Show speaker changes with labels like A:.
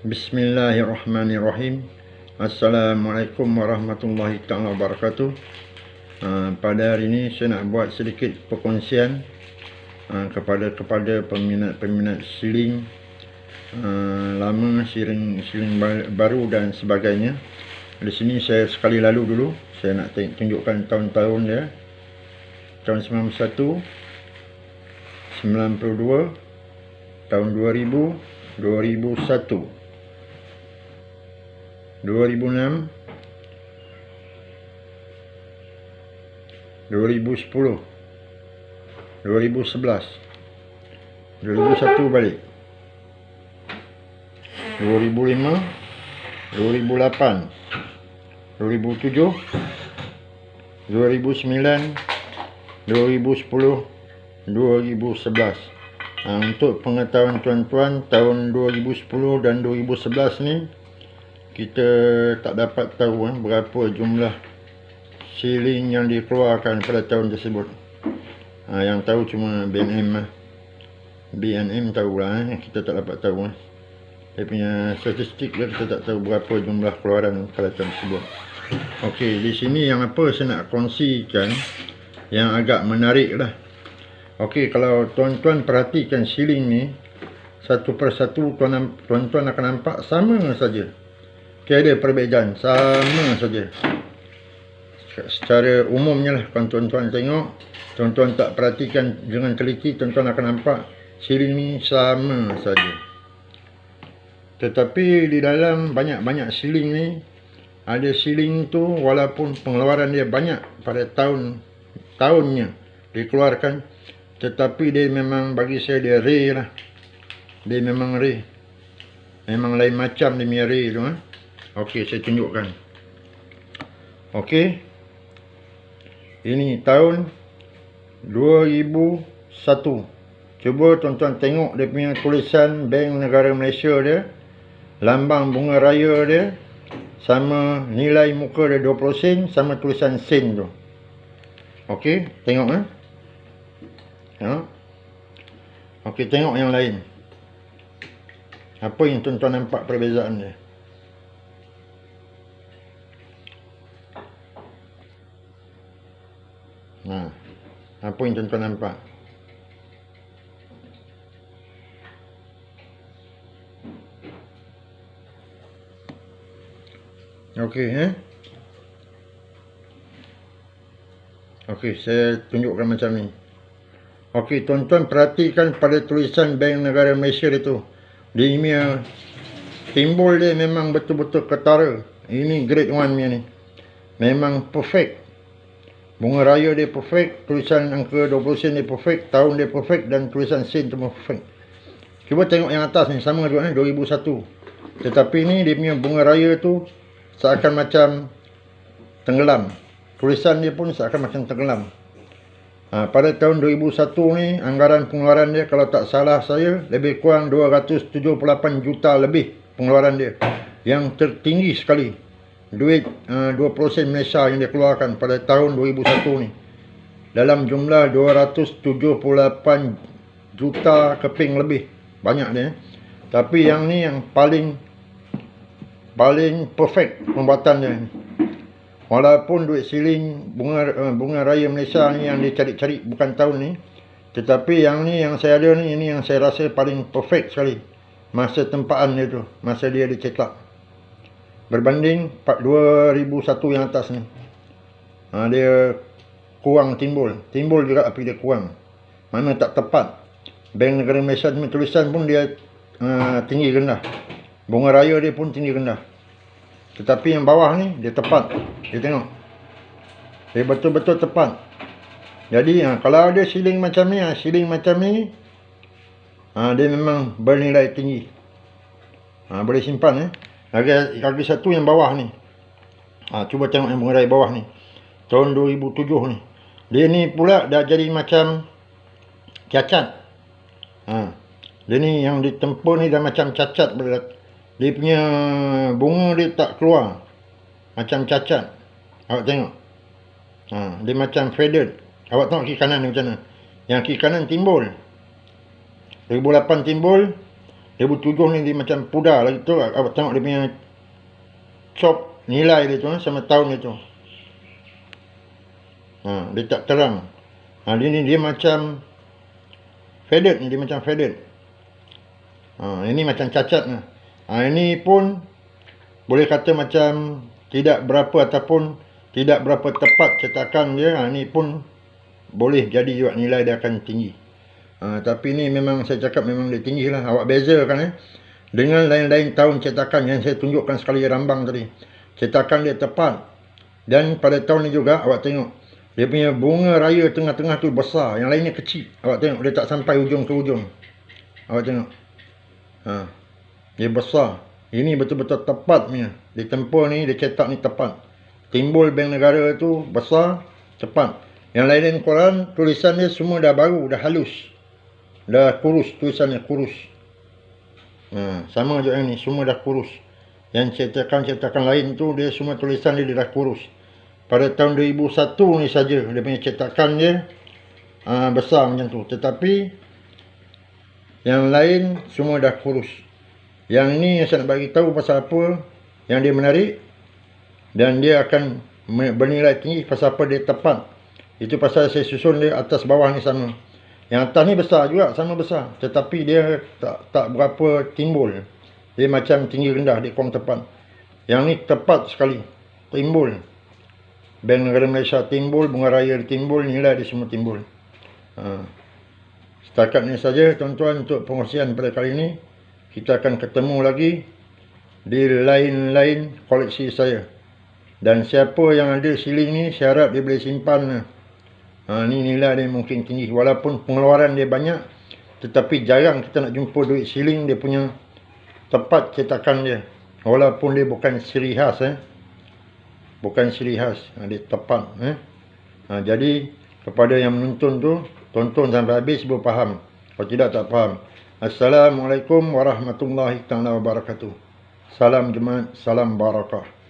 A: Bismillahirrahmanirrahim. Assalamualaikum warahmatullahi taala wabarakatuh. Pada hari ini saya nak buat sedikit perkongsian kepada peminat siling lama, siling baru dan sebagainya. Di sini saya sekali lalu dulu saya nak tunjukkan tahun-tahun dia. Tahun 91, 92, tahun 2000, 2001, 2006, 2010, 2011, 2001 balik, 2005, 2008, 2007, 2009, 2010, 2011. Untuk pengetahuan tuan-tuan, tahun 2010 dan 2011 ni kita tak dapat tahu berapa jumlah siling yang dikeluarkan pada tahun tersebut. Yang tahu cuma BNM tahulah, kita tak dapat tahu. Dia punya statistik dia, kita tak tahu berapa jumlah keluaran pada tahun tersebut. Okey, di sini yang apa saya nak kongsikan yang agak menarik lah. Okey, kalau tuan-tuan perhatikan siling ni satu persatu, tuan-tuan akan nampak sama saja. Tiada perbezaan, sama saja. Secara umumnya lah, kalau tuan-tuan tengok, tuan-tuan tak perhatikan dengan teliti, tuan-tuan akan nampak siling ni sama saja. Tetapi di dalam banyak-banyak siling ni, ada siling tu walaupun pengeluaran dia banyak pada tahunnya dikeluarkan, tetapi dia memang, bagi saya dia rare lah. Dia memang rare. Memang lain macam dia punya rare tu. Okey, saya tunjukkan. Okey. Ini tahun 2001. Cuba tuan-tuan tengok dia punya tulisan Bank Negara Malaysia dia, lambang bunga raya dia, sama nilai muka dia 20 sen, sama tulisan sen tu. Okey, tengok Okey, tengok yang lain. Apa yang tuan-tuan nampak perbezaan dia? Apa yang tuan-tuan nampak? Okey, Okey, saya tunjukkan macam ni. Okey, tuan-tuan perhatikan pada tulisan Bank Negara Malaysia itu. Dia punya timbul dia memang betul-betul ketara. Ini grade 1 punya ni. Memang perfect. Bunga raya dia perfect, tulisan angka 20 sen dia perfect, tahun dia perfect, dan tulisan sen tu perfect. Cuba tengok yang atas ni, sama juga 2001. Tetapi ni dia punya bunga raya tu seakan macam tenggelam. Tulisan dia pun seakan macam tenggelam. Pada tahun 2001 ni, anggaran pengeluaran dia kalau tak salah saya lebih kurang 278 juta lebih pengeluaran dia. Yang tertinggi sekali. Duit 20 sen Malaysia yang dikeluarkan pada tahun 2001 ni. Dalam jumlah 278 juta keping lebih. Banyak dia. Tapi yang ni yang paling perfect pembuatan dia. Walaupun duit siling bunga raya Malaysia ni yang dia cari-cari bukan tahun ni, tetapi yang ni yang saya ada ni, ini yang saya rasa paling perfect sekali. Masa tempaan dia tu, masa dia dicetak. Berbanding 2001 yang atas ni. Dia kurang timbul juga, tapi dia kurang. Mana tak tepat. Bank Negara Malaysia tulisan pun dia tinggi rendah. Bunga raya dia pun tinggi rendah. Tetapi yang bawah ni dia tepat. Dia tengok, dia betul-betul tepat. Jadi kalau ada siling macam ni, dia memang bernilai tinggi. Boleh simpan. Lagi satu yang bawah ni. Cuba tengok yang bunga raya bawah ni. Tahun 2007 ni. Dia ni pula dah jadi macam cacat. Dia ni yang ditempur ni dah macam cacat. Dia punya bunga dia tak keluar. Macam cacat. Awak tengok. Dia macam faded. Awak tengok kiri kanan ni macam mana. Yang kiri kanan timbul. 2008 timbul. 2007 ni dia macam pudar lagi tu. Awak tengok dia punya chop nilai dia tu sama tahun dia tu. Dia tak terang. Dia macam faded ni, dia macam faded. Ini macam cacat ni. Ini pun boleh kata macam tidak berapa ataupun tidak berapa tepat cetakan dia. Ini pun boleh jadi juga nilai dia akan tinggi. Tapi ni memang saya cakap memang dia tinggi lah. Awak bezakan dengan lain-lain tahun cetakan yang saya tunjukkan sekali rambang tadi. Cetakan dia tepat. Dan pada tahun ni juga awak tengok dia punya bunga raya tengah-tengah tu besar. Yang lainnya kecil. Awak tengok dia tak sampai ujung ke ujung. Awak tengok. Dia besar. Ini betul-betul tepat punya. Dia tempoh ni, dia cetak ni tepat. Timbul Bank Negara tu besar, tepat. Yang lain koran, tulisan dia semua dah baru, dah halus. Dah kurus, tulisannya kurus. Sama juga yang ni, semua dah kurus. Yang cetakan-cetakan lain tu, dia semua tulisan dia dah kurus. Pada tahun 2001 ni saja dia punya cetakan dia besar macam tu. Tetapi yang lain semua dah kurus. Yang ni yang saya nak bagi tahu pasal apa yang dia menarik dan dia akan bernilai tinggi pasal apa dia tepat. Itu pasal saya susun dia atas bawah ni sama. Yang atas ni besar juga, sama besar. Tetapi dia tak berapa timbul. Dia macam tinggi rendah, dia kurang tepat. Yang ni tepat sekali. Timbul. Bank Negara Malaysia timbul, bunga raya timbul, nilai dia semua timbul. Setakat ni saja tuan-tuan untuk pengkongsian pada kali ini. Kita akan ketemu lagi di lain-lain koleksi saya. Dan siapa yang ada siling ni, saya harap dia boleh simpan. Ni nilai dia mungkin tinggi. Walaupun pengeluaran dia banyak, tetapi jarang kita nak jumpa duit siling dia punya tepat cetakan dia. Walaupun dia bukan ciri khas. Bukan ciri khas. Dia tepat. Jadi kepada yang menonton tu, tonton sampai habis baru faham. Kalau tidak, tak faham. Assalamualaikum warahmatullahi wabarakatuh. Salam Jumaat, salam barakah.